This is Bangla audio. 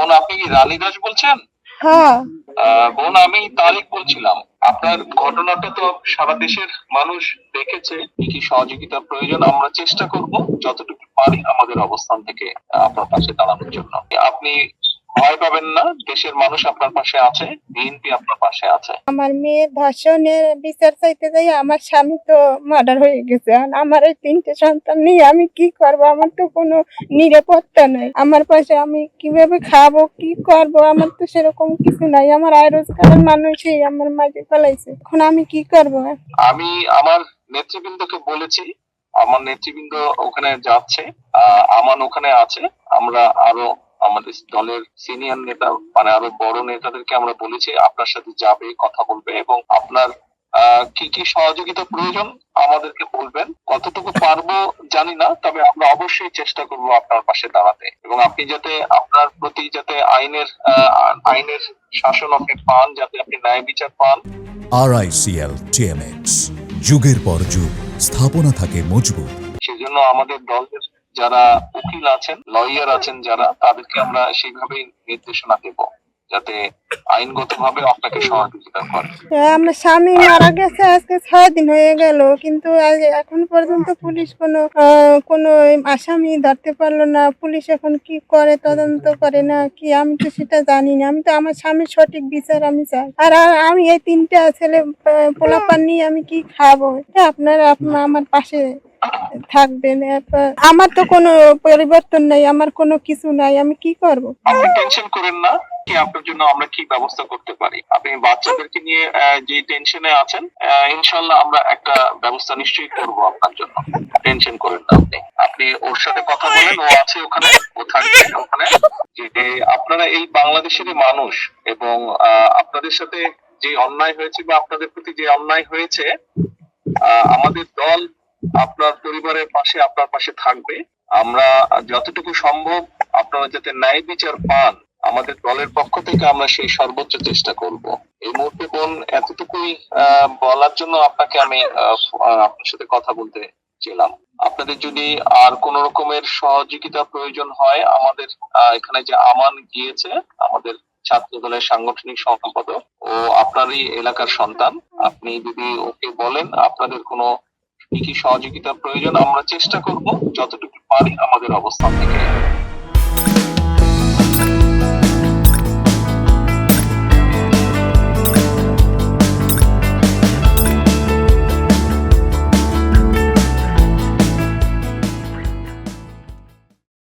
বোন, আপনি কি রানী দাস বলছেন? হ্যাঁ। বোন, আমি তারিক বলছিলাম। আপনার ঘটনাটা তো সারা দেশের মানুষ দেখেছে। কি কি সহযোগিতার প্রয়োজন আমরা চেষ্টা করব যতটুকু পারি আমাদের অবস্থান থেকে আপনার পাশে দাঁড়ানোর জন্য। আপনি ভয় পাবেন না, দেশের মানুষ আপনার পাশে আছে, বিএনপি আপনার পাশে আছে। আমার মেয়ের ধর্ষণের বিচার চাইতে যাই আমার স্বামী তো মার্ডার হয়ে গেছে। আর আমার এই 3টে সন্তান নিয়ে আমি কি করব? আমার তো কোনো নিরাপত্তা নাই। আমার পাশে আমি কিভাবে খাবো, কি করব? আমার তো সেরকম কিছু নাই। আমার আয় রোজগারের মানুষই আমার মাঝে ফেলাইছে। এখন আমি কি করব? আমি আমার নেতৃবৃন্দকে বলেছি, আমার নেতৃবৃন্দ ওখানে যাচ্ছে, আমান ওখানে আছে। আমরা আরো আমাদের দলের সিনিয়র নেতা মানে আরো বড় নেতাদেরকে আমরা বলেছি আপনার সাথে যাবে, কথা বলবে এবং আপনার কি কি সহযোগিতা প্রয়োজন আমাদেরকে বলবেন। কতটুকু পারবো জানি না, তবে আমরা অবশ্যই চেষ্টা করব আপনার পাশে দাঁড়াতে এবং আপনি যাতে আপনার প্রতি যাতে আইনের শাসন আপনি পান, যাতে আপনি ন্যায় বিচার পান। RICL TMX, যুগের পর যুগ স্থাপনা থাকে মজবুত। সেজন্য আমাদের দলের যারা উকিল আছেন, লয়ার আছেন যারা, তাদেরকে আমরা সেইভাবেই নির্দেশনা দেব যাতে আইনগতভাবে আপনাকে সহযোগিতা করে। আমার স্বামী মারা গেছে আজকে 6 দিন হয়ে গেল, কিন্তু এখন পর্যন্ত পুলিশ কোনো আসামি ধরতে পারলো না। পুলিশ এখন কি করে, তদন্ত করে না কি, আমি তো সেটা জানি না। আমি তো আমার স্বামীর সঠিক বিচার আমি চাই। আর আমি এই 3টা ছেলে পোলাপান নিয়ে আমি কি খাবো? আপনারা আমার পাশে থাকবেন। আমার তো কোনো পরিবর্তন নাই, আমার কোনো কিছু নাই, আমি কি করব? আপনি টেনশন করেন না, কি আপনার জন্য আমরা কি ব্যবস্থা করতে পারি। আপনি বাচ্চাদেরকে নিয়ে যে টেনশনে আছেন, ইনশাল্লাহ আমরা একটা ব্যবস্থা নিশ্চয়ই করব আপনার জন্য। টেনশন করেন না আপনি। আপনি ওর সাথে কথা বলেন, ও আছে ওখানে, ও থাকবে ওখানে। যে আপনারা এই বাংলাদেশের মানুষ এবং আপনাদের সাথে যে অন্যায় হয়েছে বা আপনাদের প্রতি যে অন্যায় হয়েছে, আমাদের দল আপনার পরিবারের পাশে, আপনার পাশে থাকবে। আমরা যতটুকু সম্ভব আপনারা যাতে ন্যায় বিচার পান, আমাদের দলের পক্ষ থেকে আমরা সেই সর্বোচ্চ চেষ্টা করব। এই মুহূর্তে বোন এতটুকুই বলার জন্য আপনাকে আমি আপনার সাথে কথা বলতে ছিলাম। আপনাদের যদি আর কোন রকমের সহযোগিতা প্রয়োজন হয়, আমাদের এখানে যে আমান গিয়েছে, আমাদের ছাত্র দলের সাংগঠনিক সম্পাদক, ও আপনারই এলাকার সন্তান। আপনি যদি ওকে বলেন আপনাদের কোনো কি কি সহযোগিতা প্রয়োজন, আমরা চেষ্টা করব যতটুকু পারি আমাদের অবস্থান থেকে।